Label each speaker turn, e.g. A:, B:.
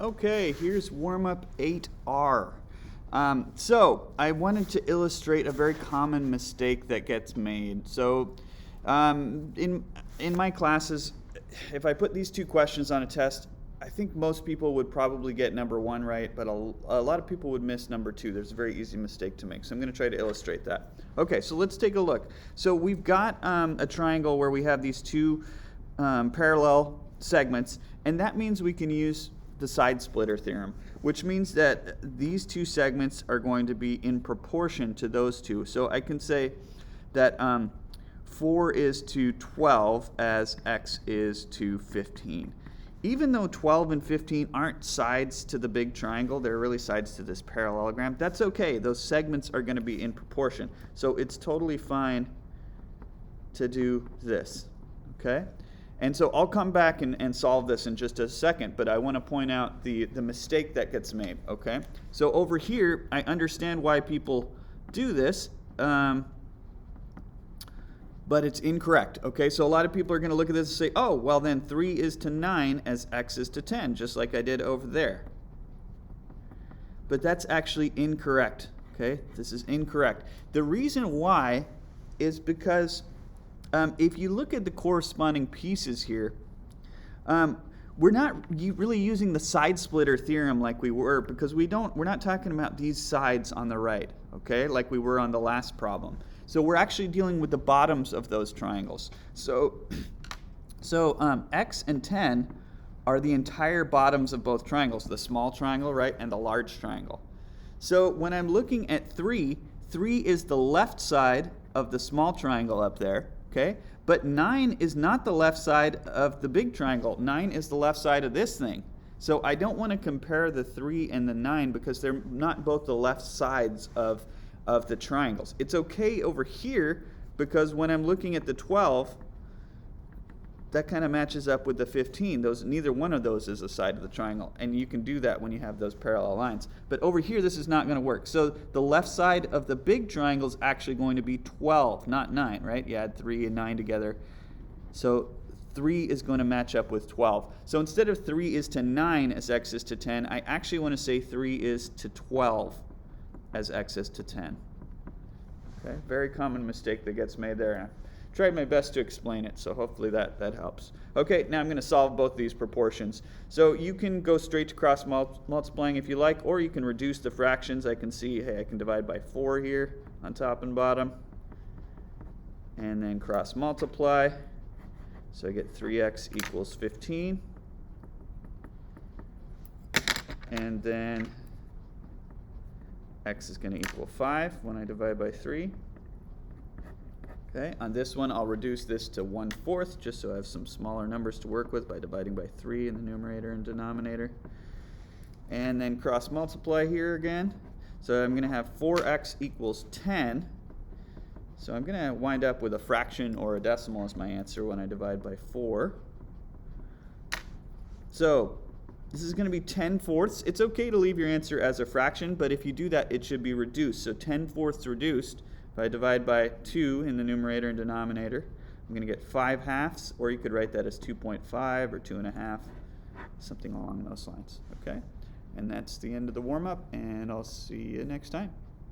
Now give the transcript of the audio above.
A: Okay, here's warm-up 8R. So I wanted to illustrate a very common mistake that gets made. So in my classes, if I put these two questions on a test, I think most people would probably get number one right, but a lot of people would miss number two. There's a very easy mistake to make, so I'm going to try to illustrate that. Okay, so let's take a look. So we've got a triangle where we have these two parallel segments, and that means we can use the side splitter theorem, which means that these two segments are going to be in proportion to those two. So I can say that 4 is to 12 as x is to 15. Even though 12 and 15 aren't sides to the big triangle, they're really sides to this parallelogram, that's okay. Those segments are going to be in proportion. So it's totally fine to do this, okay? And so I'll come back and solve this in just a second, but I want to point out the mistake that gets made, okay? So over here, I understand why people do this, but it's incorrect, okay? So a lot of people are going to look at this and say, oh, well then 3 is to 9 as x is to 10, just like I did over there. But that's actually incorrect, okay? This is incorrect. The reason why is because if you look at the corresponding pieces here, we're not really using the side splitter theorem like we were, because we're not talking about these sides on the right, okay, like we were on the last problem. So we're actually dealing with the bottoms of those triangles. So x and 10 are the entire bottoms of both triangles, the small triangle, right, and the large triangle. So when I'm looking at 3 is the left side of the small triangle up there, okay? But 9 is not the left side of the big triangle. 9 is the left side of this thing. So I don't want to compare the 3 and the 9 because they're not both the left sides of the triangles. It's okay over here because when I'm looking at the 12, that kind of matches up with the 15. Neither one of those is a side of the triangle, and you can do that when you have those parallel lines. But over here, this is not going to work. So the left side of the big triangle is actually going to be 12, not 9, right? You add 3 and 9 together. So 3 is going to match up with 12. So instead of 3 is to 9 as x is to 10, I actually want to say 3 is to 12 as x is to 10. Okay, very common mistake that gets made there. Tried my best to explain it, so hopefully that helps. Okay, now I'm going to solve both these proportions. So you can go straight to cross multiplying if you like, or you can reduce the fractions. I can see, hey, I can divide by 4 here on top and bottom, and then cross multiply. So I get 3x equals 15. And then x is going to equal 5 when I divide by 3. Okay, on this one, I'll reduce this to 1/4, just so I have some smaller numbers to work with by dividing by 3 in the numerator and denominator. And then cross multiply here again. So I'm going to have 4x equals 10. So I'm going to wind up with a fraction or a decimal as my answer when I divide by 4. So this is going to be 10/4. It's okay to leave your answer as a fraction, but if you do that, it should be reduced. So 10/4 reduced. If I divide by 2 in the numerator and denominator, I'm going to get 5/2, or you could write that as 2.5 or 2.5, something along those lines, okay? And that's the end of the warm-up, and I'll see you next time.